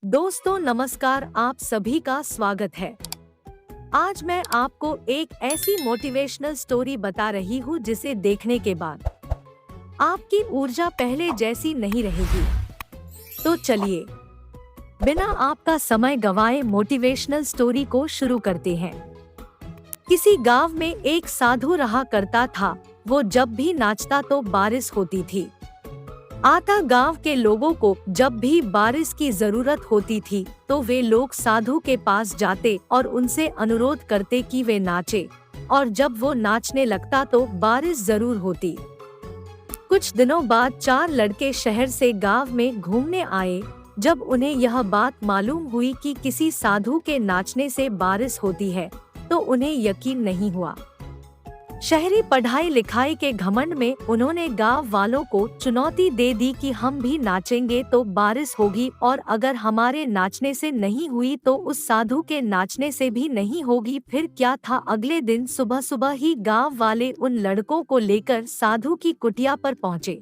दोस्तों नमस्कार, आप सभी का स्वागत है। आज मैं आपको एक ऐसी मोटिवेशनल स्टोरी बता रही हूँ जिसे देखने के बाद आपकी ऊर्जा पहले जैसी नहीं रहेगी। तो चलिए बिना आपका समय गंवाए मोटिवेशनल स्टोरी को शुरू करते हैं। किसी गांव में एक साधु रहा करता था। वो जब भी नाचता तो बारिश होती थी। आता गांव के लोगों को जब भी बारिश की जरूरत होती थी तो वे लोग साधु के पास जाते और उनसे अनुरोध करते कि वे नाचे, और जब वो नाचने लगता तो बारिश जरूर होती। कुछ दिनों बाद 4 लड़के शहर से गांव में घूमने आए। जब उन्हें यह बात मालूम हुई कि किसी साधु के नाचने से बारिश होती है तो उन्हें यकीन नहीं हुआ। शहरी पढ़ाई लिखाई के घमंड में उन्होंने गांव वालों को चुनौती दे दी कि हम भी नाचेंगे तो बारिश होगी, और अगर हमारे नाचने से नहीं हुई तो उस साधु के नाचने से भी नहीं होगी। फिर क्या था, अगले दिन सुबह सुबह ही गांव वाले उन लड़कों को लेकर साधु की कुटिया पर पहुंचे।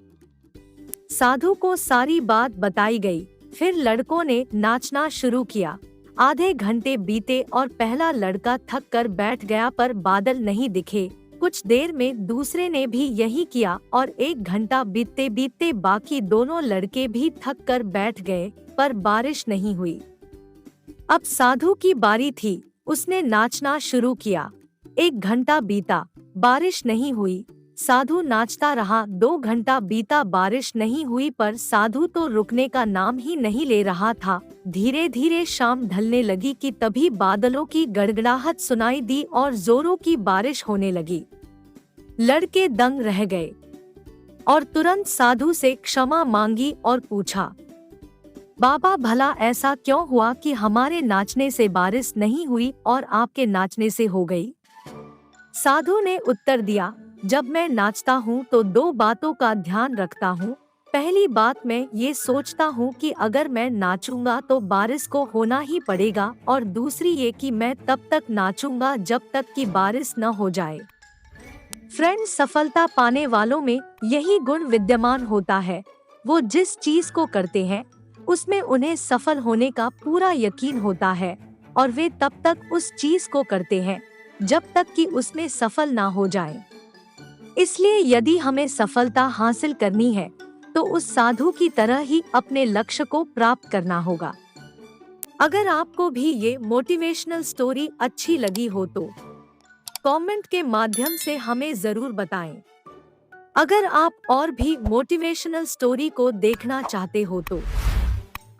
साधु को सारी बात बताई गई। फिर लड़कों ने नाचना शुरू किया। आधे घंटे बीते और पहला लड़का थक कर बैठ गया, पर बादल नहीं दिखे। कुछ देर में दूसरे ने भी यही किया और 1 घंटा बीतते बीतते बाकी दोनों लड़के भी थक कर बैठ गए, पर बारिश नहीं हुई। अब साधु की बारी थी। उसने नाचना शुरू किया। 1 घंटा बीता, बारिश नहीं हुई। साधु नाचता रहा। 2 घंटा बीता, बारिश नहीं हुई, पर साधु तो रुकने का नाम ही नहीं ले रहा था। धीरे धीरे शाम ढलने लगी कि तभी बादलों की गड़गड़ाहट सुनाई दी और जोरों की बारिश होने लगी। लड़के दंग रह गए और तुरंत साधु से क्षमा मांगी और पूछा, बाबा भला ऐसा क्यों हुआ कि हमारे नाचने से बारिश नहीं हुई और आपके नाचने से हो गई? साधु ने उत्तर दिया, जब मैं नाचता हूँ तो 2 बातों का ध्यान रखता हूँ। पहली बात, मैं ये सोचता हूँ कि अगर मैं नाचूंगा तो बारिश को होना ही पड़ेगा, और दूसरी ये कि मैं तब तक नाचूंगा जब तक कि बारिश न हो जाए। फ्रेंड्स, सफलता पाने वालों में यही गुण विद्यमान होता है। वो जिस चीज को करते हैं उसमें उन्हें सफल होने का पूरा यकीन होता है, और वे तब तक उस चीज को करते हैं जब तक कि उसमें सफल ना हो जाए। इसलिए यदि हमें सफलता हासिल करनी है तो उस साधु की तरह ही अपने लक्ष्य को प्राप्त करना होगा। अगर आपको भी ये मोटिवेशनल स्टोरी अच्छी लगी हो तो कमेंट के माध्यम से हमें जरूर बताएं। अगर आप और भी मोटिवेशनल स्टोरी को देखना चाहते हो तो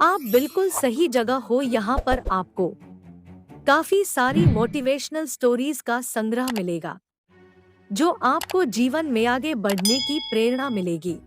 आप बिल्कुल सही जगह हो। यहाँ पर आपको काफी सारी मोटिवेशनल स्टोरीज का संग्रह मिलेगा जो आपको जीवन में आगे बढ़ने की प्रेरणा मिलेगी।